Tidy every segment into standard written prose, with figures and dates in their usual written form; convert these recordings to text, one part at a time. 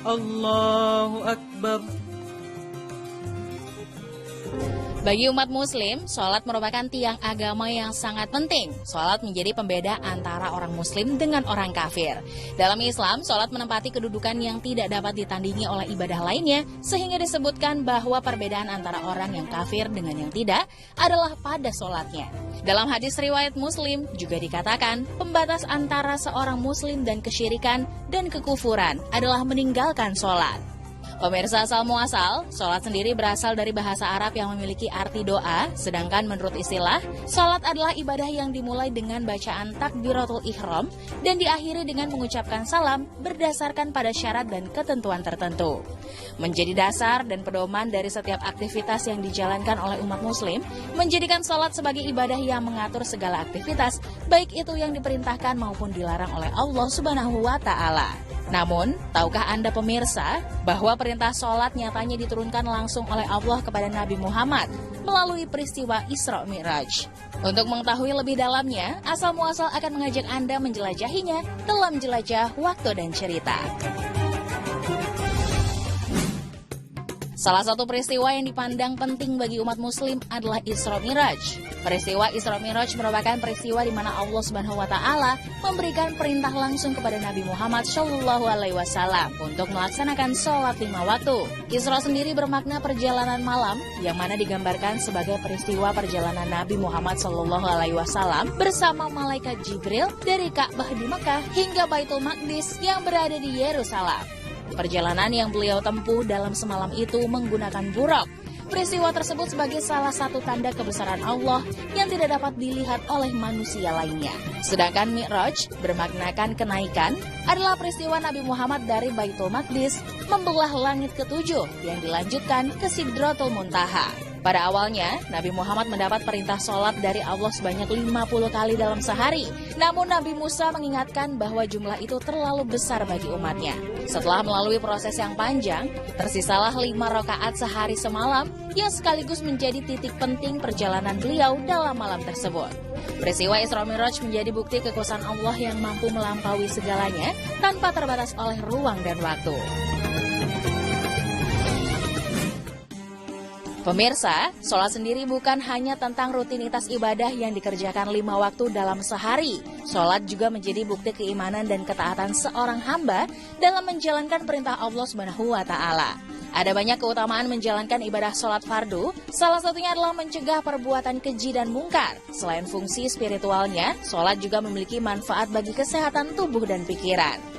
Allahu Akbar. Bagi umat muslim, sholat merupakan tiang agama yang sangat penting. Sholat menjadi pembeda antara orang muslim dengan orang kafir. Dalam Islam, sholat menempati kedudukan yang tidak dapat ditandingi oleh ibadah lainnya, sehingga disebutkan bahwa perbedaan antara orang yang kafir dengan yang tidak adalah pada sholatnya. Dalam hadis riwayat Muslim juga dikatakan, pembatas antara seorang muslim dan kesyirikan dan kekufuran adalah meninggalkan sholat. Pemirsa asal muasal, sholat sendiri berasal dari bahasa Arab yang memiliki arti doa, sedangkan menurut istilah, sholat adalah ibadah yang dimulai dengan bacaan takbiratul ihram dan diakhiri dengan mengucapkan salam berdasarkan pada syarat dan ketentuan tertentu. Menjadi dasar dan pedoman dari setiap aktivitas yang dijalankan oleh umat muslim, menjadikan sholat sebagai ibadah yang mengatur segala aktivitas, baik itu yang diperintahkan maupun dilarang oleh Allah Subhanahu wa Ta'ala. Namun, tahukah Anda pemirsa bahwa perintah sholat nyatanya diturunkan langsung oleh Allah kepada Nabi Muhammad melalui peristiwa Isra Mi'raj? Untuk mengetahui lebih dalamnya, asal muasal akan mengajak Anda menjelajahinya dalam jelajah waktu dan cerita. Salah satu peristiwa yang dipandang penting bagi umat muslim adalah Isra Mi'raj. Peristiwa Isra Mi'raj merupakan peristiwa di mana Allah Subhanahu wa Ta'ala memberikan perintah langsung kepada Nabi Muhammad SAW untuk melaksanakan sholat 5 waktu. Isra sendiri bermakna perjalanan malam, yang mana digambarkan sebagai peristiwa perjalanan Nabi Muhammad SAW bersama malaikat Jibril dari Ka'bah di Mekah hingga Baitul Maqdis yang berada di Yerusalem. Perjalanan yang beliau tempuh dalam semalam itu menggunakan buraq. Peristiwa tersebut sebagai salah satu tanda kebesaran Allah yang tidak dapat dilihat oleh manusia lainnya. Sedangkan Mi'raj bermaknakan kenaikan adalah peristiwa Nabi Muhammad dari Baitul Maqdis membelah langit ketujuh yang dilanjutkan ke Sidratul Muntaha. Pada awalnya, Nabi Muhammad mendapat perintah sholat dari Allah sebanyak 50 kali dalam sehari. Namun Nabi Musa mengingatkan bahwa jumlah itu terlalu besar bagi umatnya. Setelah melalui proses yang panjang, tersisalah 5 rakaat sehari semalam yang sekaligus menjadi titik penting perjalanan beliau dalam malam tersebut. Peristiwa Isra Mi'raj menjadi bukti kekuasaan Allah yang mampu melampaui segalanya tanpa terbatas oleh ruang dan waktu. Pemirsa, sholat sendiri bukan hanya tentang rutinitas ibadah yang dikerjakan 5 waktu dalam sehari. Sholat juga menjadi bukti keimanan dan ketaatan seorang hamba dalam menjalankan perintah Allah Subhanahu wa Ta'ala. Ada banyak keutamaan menjalankan ibadah sholat fardu, salah satunya adalah mencegah perbuatan keji dan mungkar. Selain fungsi spiritualnya, sholat juga memiliki manfaat bagi kesehatan tubuh dan pikiran.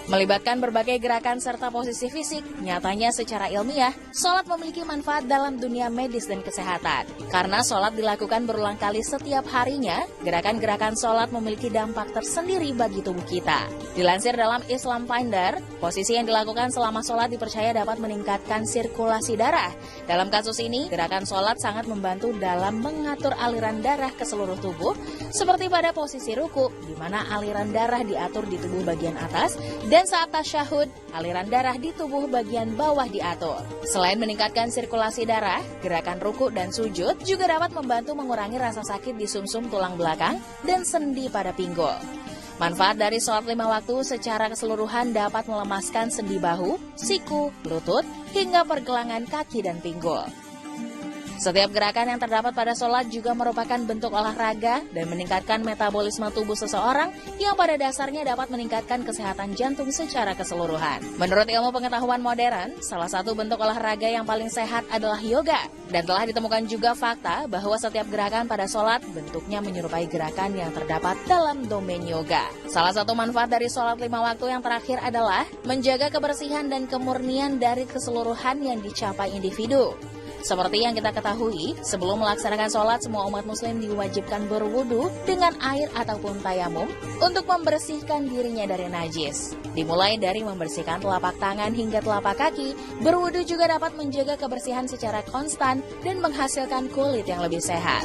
Melibatkan berbagai gerakan serta posisi fisik, nyatanya secara ilmiah, sholat memiliki manfaat dalam dunia medis dan kesehatan. Karena sholat dilakukan berulang kali setiap harinya, gerakan-gerakan sholat memiliki dampak tersendiri bagi tubuh kita. Dilansir dalam Islam Finder, posisi yang dilakukan selama sholat dipercaya dapat meningkatkan sirkulasi darah. Dalam kasus ini, gerakan sholat sangat membantu dalam mengatur aliran darah ke seluruh tubuh, seperti pada posisi ruku, di mana aliran darah diatur di tubuh bagian atas, dan saat tasyahud, aliran darah di tubuh bagian bawah diatur. Selain meningkatkan sirkulasi darah, gerakan ruku dan sujud juga dapat membantu mengurangi rasa sakit di sumsum tulang belakang dan sendi pada pinggul. Manfaat dari sholat 5 waktu secara keseluruhan dapat melemaskan sendi bahu, siku, lutut, hingga pergelangan kaki dan pinggul. Setiap gerakan yang terdapat pada sholat juga merupakan bentuk olahraga dan meningkatkan metabolisme tubuh seseorang yang pada dasarnya dapat meningkatkan kesehatan jantung secara keseluruhan. Menurut ilmu pengetahuan modern, salah satu bentuk olahraga yang paling sehat adalah yoga. Dan telah ditemukan juga fakta bahwa setiap gerakan pada sholat bentuknya menyerupai gerakan yang terdapat dalam domain yoga. Salah satu manfaat dari sholat 5 waktu yang terakhir adalah menjaga kebersihan dan kemurnian dari keseluruhan yang dicapai individu. Seperti yang kita ketahui, sebelum melaksanakan sholat, semua umat muslim diwajibkan berwudu dengan air ataupun tayamum untuk membersihkan dirinya dari najis. Dimulai dari membersihkan telapak tangan hingga telapak kaki, berwudu juga dapat menjaga kebersihan secara konstan dan menghasilkan kulit yang lebih sehat.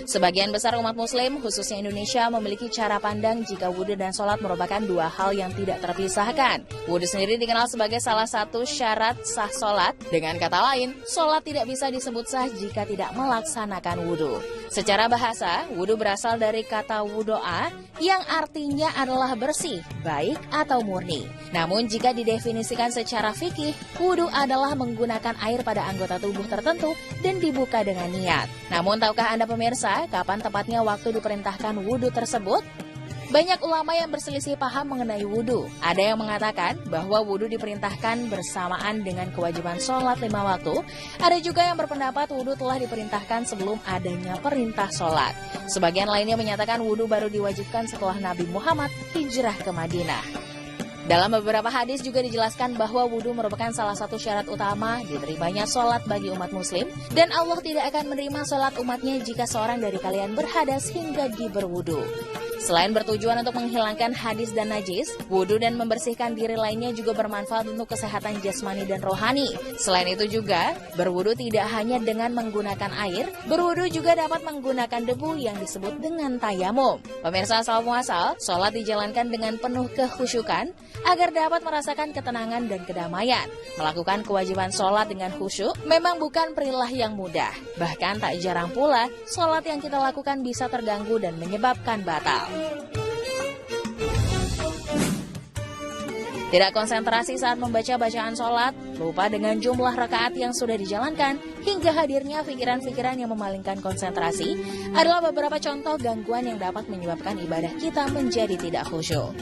Sebagian besar umat muslim, khususnya Indonesia, memiliki cara pandang jika wudhu dan sholat merupakan dua hal yang tidak terpisahkan. Wudhu sendiri dikenal sebagai salah satu syarat sah sholat. Dengan kata lain, sholat tidak bisa disebut sah jika tidak melaksanakan wudhu. Secara bahasa, wudhu berasal dari kata wudoa yang artinya adalah bersih, baik atau murni. Namun jika didefinisikan secara fikih, wudhu adalah menggunakan air pada anggota tubuh tertentu dan dibuka dengan niat. Namun tahukah Anda pemirsa, kapan tepatnya waktu diperintahkan wudhu tersebut? Banyak ulama yang berselisih paham mengenai wudhu. Ada yang mengatakan bahwa wudhu diperintahkan bersamaan dengan kewajiban sholat 5 waktu. Ada juga yang berpendapat wudhu telah diperintahkan sebelum adanya perintah sholat. Sebagian lainnya menyatakan wudhu baru diwajibkan setelah Nabi Muhammad hijrah ke Madinah. Dalam beberapa hadis juga dijelaskan bahwa wudhu merupakan salah satu syarat utama diterimanya sholat bagi umat muslim, dan Allah tidak akan menerima sholat umatnya jika seorang dari kalian berhadas hingga berwudhu. Selain bertujuan untuk menghilangkan hadis dan najis, wudhu dan membersihkan diri lainnya juga bermanfaat untuk kesehatan jasmani dan rohani. Selain itu juga, berwudhu tidak hanya dengan menggunakan air, berwudhu juga dapat menggunakan debu yang disebut dengan tayamum. Pemirsa asal muasal, sholat dijalankan dengan penuh kekhusyukan agar dapat merasakan ketenangan dan kedamaian. Melakukan kewajiban sholat dengan khusyuk memang bukan perilah yang mudah. Bahkan tak jarang pula, sholat yang kita lakukan bisa terganggu dan menyebabkan batal. Tidak konsentrasi saat membaca bacaan sholat, lupa dengan jumlah rakaat yang sudah dijalankan, hingga hadirnya pikiran-pikiran yang memalingkan konsentrasi adalah beberapa contoh gangguan yang dapat menyebabkan ibadah kita menjadi tidak khusyuk.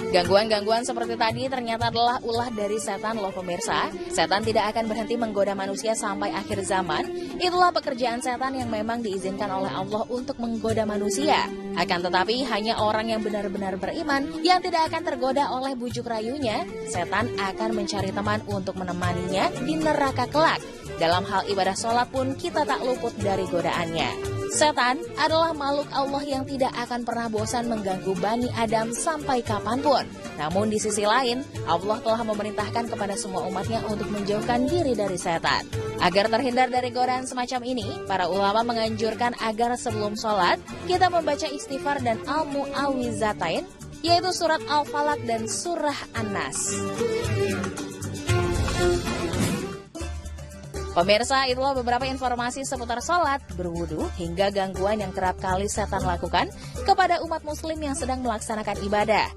Gangguan-gangguan seperti tadi ternyata adalah ulah dari setan loh pemirsa. Setan tidak akan berhenti menggoda manusia sampai akhir zaman. Itulah pekerjaan setan yang memang diizinkan oleh Allah untuk menggoda manusia. Akan tetapi hanya orang yang benar-benar beriman yang tidak akan tergoda oleh bujuk rayunya. Setan akan mencari teman untuk menemaninya di neraka kelak. Dalam hal ibadah sholat pun kita tak luput dari godaannya. Setan adalah makhluk Allah yang tidak akan pernah bosan mengganggu Bani Adam sampai kapanpun. Namun di sisi lain, Allah telah memerintahkan kepada semua umatnya untuk menjauhkan diri dari setan. Agar terhindar dari godaan semacam ini, para ulama menganjurkan agar sebelum sholat, kita membaca istighfar dan al-mu'awwizatain, yaitu surat Al-Falaq dan surah An-Nas. Pemirsa, itulah beberapa informasi seputar sholat, berwudu, hingga gangguan yang kerap kali setan lakukan kepada umat muslim yang sedang melaksanakan ibadah.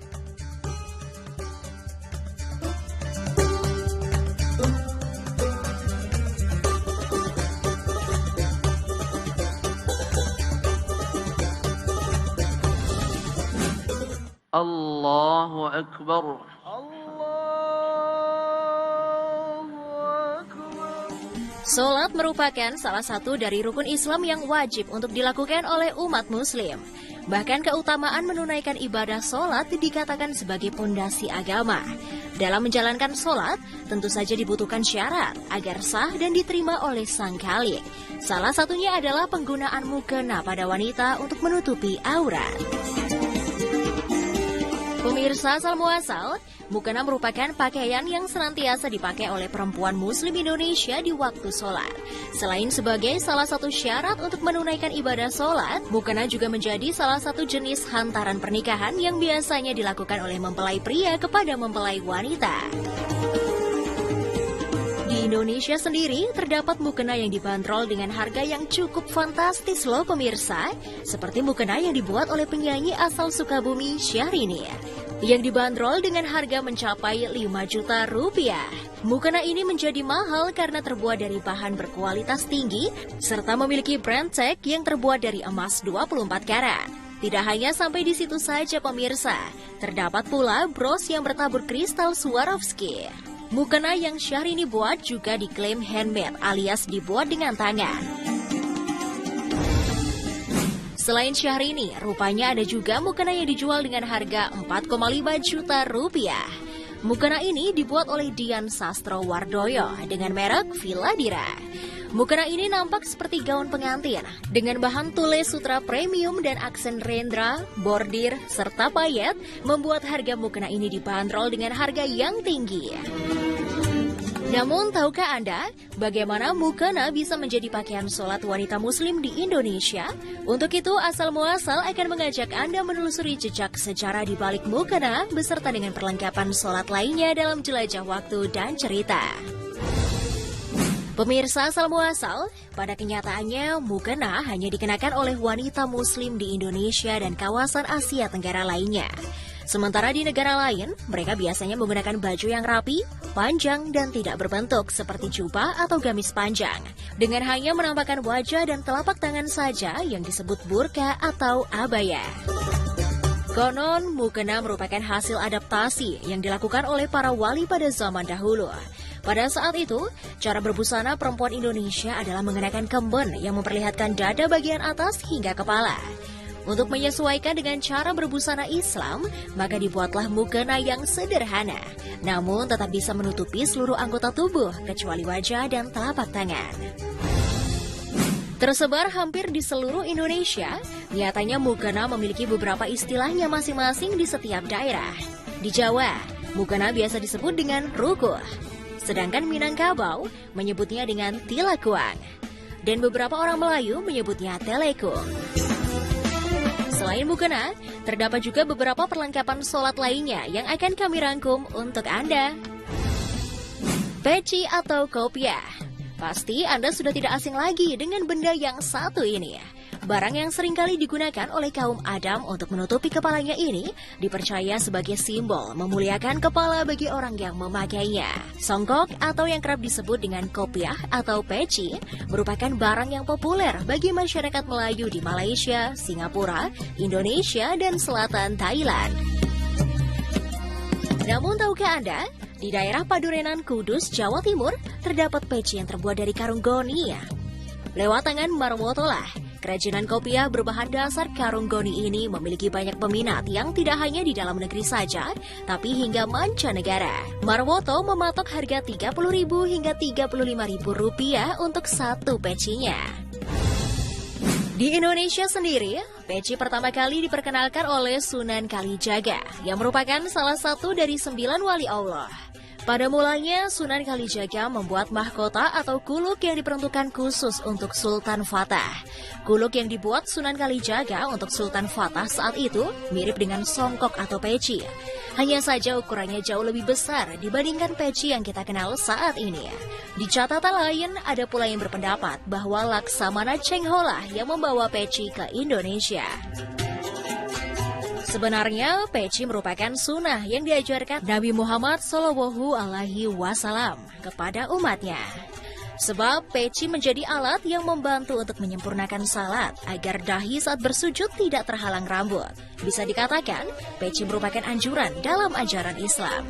Allahu Akbar. Sholat merupakan salah satu dari rukun Islam yang wajib untuk dilakukan oleh umat muslim. Bahkan keutamaan menunaikan ibadah sholat dikatakan sebagai pondasi agama. Dalam menjalankan sholat, tentu saja dibutuhkan syarat agar sah dan diterima oleh Sang Khalik. Salah satunya adalah penggunaan mukena pada wanita untuk menutupi aurat. Pemirsa asal muasal, mukena merupakan pakaian yang senantiasa dipakai oleh perempuan muslim Indonesia di waktu sholat. Selain sebagai salah satu syarat untuk menunaikan ibadah sholat, mukena juga menjadi salah satu jenis hantaran pernikahan yang biasanya dilakukan oleh mempelai pria kepada mempelai wanita. Di Indonesia sendiri, terdapat mukena yang dibanderol dengan harga yang cukup fantastis loh pemirsa. Seperti mukena yang dibuat oleh penyanyi asal Sukabumi, Syahrini, yang dibanderol dengan harga mencapai 5 juta rupiah. Mukena ini menjadi mahal karena terbuat dari bahan berkualitas tinggi, serta memiliki brand tag yang terbuat dari emas 24 karat. Tidak hanya sampai di situ saja pemirsa, terdapat pula bros yang bertabur kristal Swarovski. Mukena yang Syahrini buat juga diklaim handmade alias dibuat dengan tangan. Selain Syahrini, rupanya ada juga mukena yang dijual dengan harga 4,5 juta rupiah. Mukena ini dibuat oleh Dian Sastro Wardoyo dengan merek Villadira. Mukena ini nampak seperti gaun pengantin dengan bahan tules sutra premium dan aksen rendra, bordir, serta payet, membuat harga mukena ini dibanderol dengan harga yang tinggi. Namun, tahukah Anda bagaimana mukena bisa menjadi pakaian sholat wanita muslim di Indonesia? Untuk itu, Asal Muasal akan mengajak Anda menelusuri jejak sejarah di balik mukena beserta dengan perlengkapan sholat lainnya dalam jelajah waktu dan cerita. Pemirsa Asal Muasal, pada kenyataannya mukena hanya dikenakan oleh wanita muslim di Indonesia dan kawasan Asia Tenggara lainnya. Sementara di negara lain, mereka biasanya menggunakan baju yang rapi, panjang, dan tidak berbentuk seperti jubah atau gamis panjang, dengan hanya menampakkan wajah dan telapak tangan saja yang disebut burka atau abaya. Konon, mukena merupakan hasil adaptasi yang dilakukan oleh para wali pada zaman dahulu. Pada saat itu, cara berbusana perempuan Indonesia adalah mengenakan kemben yang memperlihatkan dada bagian atas hingga kepala. Untuk menyesuaikan dengan cara berbusana Islam, maka dibuatlah mukena yang sederhana, namun tetap bisa menutupi seluruh anggota tubuh kecuali wajah dan telapak tangan. Tersebar hampir di seluruh Indonesia, nyatanya mukena memiliki beberapa istilahnya masing-masing di setiap daerah. Di Jawa, mukena biasa disebut dengan rukuh, sedangkan Minangkabau menyebutnya dengan tilakuang, dan beberapa orang Melayu menyebutnya telekung. Selain mukena, terdapat juga beberapa perlengkapan sholat lainnya yang akan kami rangkum untuk Anda. Peci atau kopiah. Pasti Anda sudah tidak asing lagi dengan benda yang satu ini. Barang yang seringkali digunakan oleh kaum Adam untuk menutupi kepalanya ini dipercaya sebagai simbol memuliakan kepala bagi orang yang memakainya. Songkok atau yang kerap disebut dengan kopiah atau peci merupakan barang yang populer bagi masyarakat Melayu di Malaysia, Singapura, Indonesia, dan selatan Thailand. Namun tahukah Anda, di daerah Padurenan Kudus, Jawa Timur, terdapat peci yang terbuat dari karung goni. Lewat tangan Marwoto lah, kerajinan kopiah berbahan dasar karung goni ini memiliki banyak peminat yang tidak hanya di dalam negeri saja, tapi hingga mancanegara. Marwoto mematok harga Rp30.000 hingga Rp35.000 untuk satu pecinya. Di Indonesia sendiri, peci pertama kali diperkenalkan oleh Sunan Kalijaga, yang merupakan salah satu dari 9 wali Allah. Pada mulanya, Sunan Kalijaga membuat mahkota atau kuluk yang diperuntukkan khusus untuk Sultan Fatah. Kuluk yang dibuat Sunan Kalijaga untuk Sultan Fatah saat itu mirip dengan songkok atau peci. Hanya saja ukurannya jauh lebih besar dibandingkan peci yang kita kenal saat ini. Di catatan lain, ada pula yang berpendapat bahwa Laksamana Chengholah yang membawa peci ke Indonesia. Sebenarnya, peci merupakan sunnah yang diajarkan Nabi Muhammad SAW kepada umatnya. Sebab peci menjadi alat yang membantu untuk menyempurnakan salat agar dahi saat bersujud tidak terhalang rambut. Bisa dikatakan, peci merupakan anjuran dalam ajaran Islam.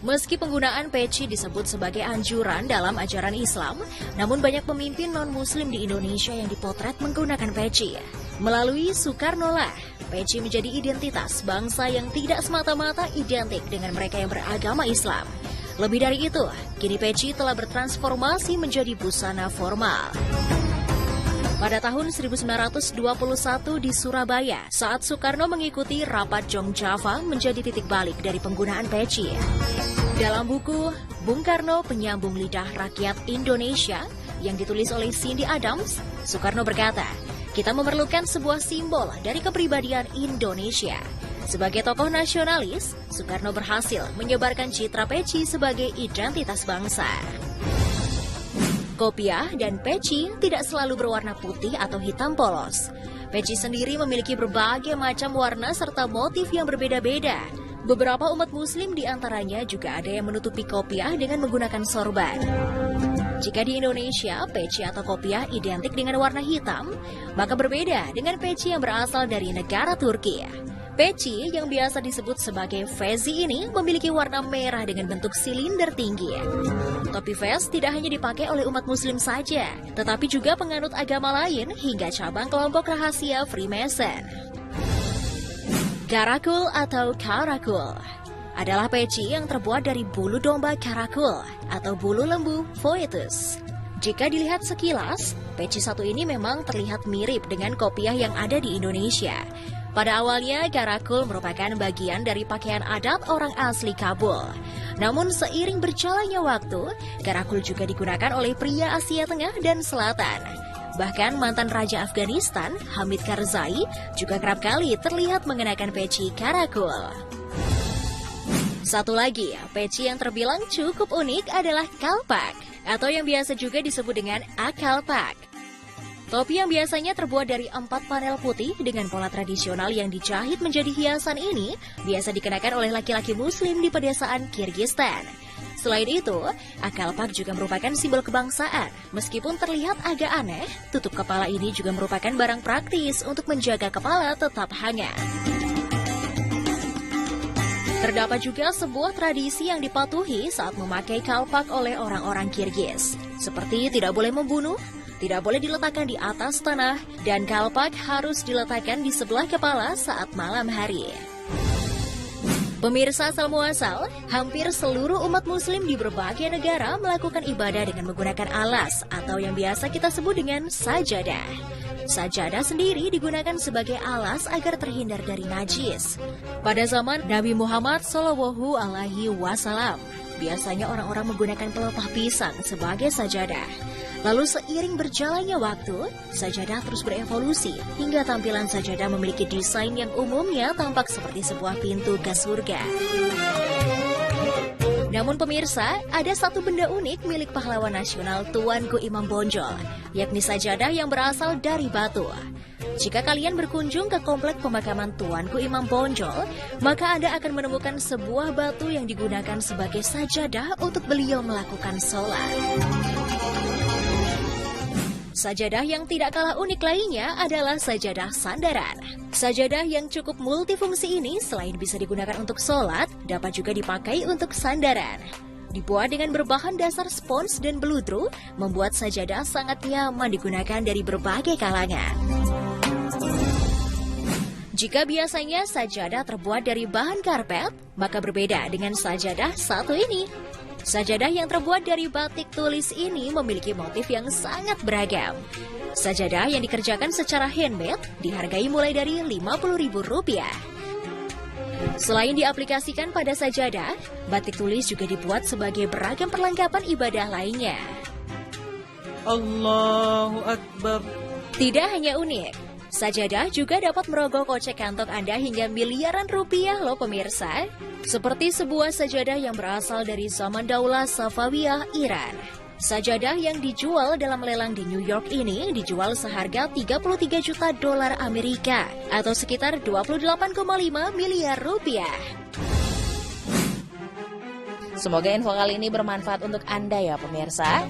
Meski penggunaan peci disebut sebagai anjuran dalam ajaran Islam, namun banyak pemimpin non-muslim di Indonesia yang dipotret menggunakan peci. Melalui Soekarno lah, peci menjadi identitas bangsa yang tidak semata-mata identik dengan mereka yang beragama Islam. Lebih dari itu, kini peci telah bertransformasi menjadi busana formal. Pada tahun 1921 di Surabaya, saat Soekarno mengikuti rapat Jong Java menjadi titik balik dari penggunaan peci. Dalam buku Bung Karno Penyambung Lidah Rakyat Indonesia yang ditulis oleh Cindy Adams, Soekarno berkata, "Kita memerlukan sebuah simbol dari kepribadian Indonesia." Sebagai tokoh nasionalis, Soekarno berhasil menyebarkan citra peci sebagai identitas bangsa. Kopiah dan peci tidak selalu berwarna putih atau hitam polos. Peci sendiri memiliki berbagai macam warna serta motif yang berbeda-beda. Beberapa umat muslim diantaranya juga ada yang menutupi kopiah dengan menggunakan sorban. Jika di Indonesia, peci atau kopiah identik dengan warna hitam, maka berbeda dengan peci yang berasal dari negara Turki. Peci yang biasa disebut sebagai fezi ini memiliki warna merah dengan bentuk silinder tinggi. Topi fez tidak hanya dipakai oleh umat muslim saja, tetapi juga penganut agama lain hingga cabang kelompok rahasia Freemason. Karakul atau karakul adalah peci yang terbuat dari bulu domba karakul atau bulu lembu Foetus. Jika dilihat sekilas, peci satu ini memang terlihat mirip dengan kopiah yang ada di Indonesia. Pada awalnya, karakul merupakan bagian dari pakaian adat orang asli Kabul. Namun seiring berjalannya waktu, karakul juga digunakan oleh pria Asia Tengah dan Selatan. Bahkan mantan Raja Afghanistan, Hamid Karzai, juga kerap kali terlihat mengenakan peci karakul. Satu lagi, peci yang terbilang cukup unik adalah kalpak, atau yang biasa juga disebut dengan akalpak. Topi yang biasanya terbuat dari 4 panel putih dengan pola tradisional yang dijahit menjadi hiasan ini biasa dikenakan oleh laki-laki muslim di pedesaan Kirgistan. Selain itu, akalpak juga merupakan simbol kebangsaan. Meskipun terlihat agak aneh, tutup kepala ini juga merupakan barang praktis untuk menjaga kepala tetap hangat. Terdapat juga sebuah tradisi yang dipatuhi saat memakai kalpak oleh orang-orang Kirgiz, seperti tidak boleh membunuh, tidak boleh diletakkan di atas tanah, dan kalpak harus diletakkan di sebelah kepala saat malam hari. Pemirsa asal muasal, hampir seluruh umat muslim di berbagai negara melakukan ibadah dengan menggunakan alas atau yang biasa kita sebut dengan sajadah. Sajadah sendiri digunakan sebagai alas agar terhindar dari najis. Pada zaman Nabi Muhammad SAW, biasanya orang-orang menggunakan pelepah pisang sebagai sajadah. Lalu seiring berjalannya waktu, sajadah terus berevolusi hingga tampilan sajadah memiliki desain yang umumnya tampak seperti sebuah pintu ke surga. Namun pemirsa, ada satu benda unik milik pahlawan nasional Tuanku Imam Bonjol, yakni sajadah yang berasal dari batu. Jika kalian berkunjung ke komplek pemakaman Tuanku Imam Bonjol, maka Anda akan menemukan sebuah batu yang digunakan sebagai sajadah untuk beliau melakukan sholat. Sajadah yang tidak kalah unik lainnya adalah sajadah sandaran. Sajadah yang cukup multifungsi ini selain bisa digunakan untuk sholat, dapat juga dipakai untuk sandaran. Dibuat dengan berbahan dasar spons dan beludru, membuat sajadah sangat nyaman digunakan dari berbagai kalangan. Jika biasanya sajadah terbuat dari bahan karpet, maka berbeda dengan sajadah satu ini. Sajadah yang terbuat dari batik tulis ini memiliki motif yang sangat beragam. Sajadah yang dikerjakan secara handmade dihargai mulai dari Rp50.000. Selain diaplikasikan pada sajadah, batik tulis juga dibuat sebagai beragam perlengkapan ibadah lainnya. Allahu Akbar. Tidak hanya unik, sajadah juga dapat merogoh kocek kantong Anda hingga miliaran rupiah loh pemirsa. Seperti sebuah sajadah yang berasal dari zaman Daulah Safawiyah Iran. Sajadah yang dijual dalam lelang di New York ini dijual seharga $33 juta Amerika atau sekitar 28,5 miliar rupiah. Semoga info kali ini bermanfaat untuk Anda ya pemirsa.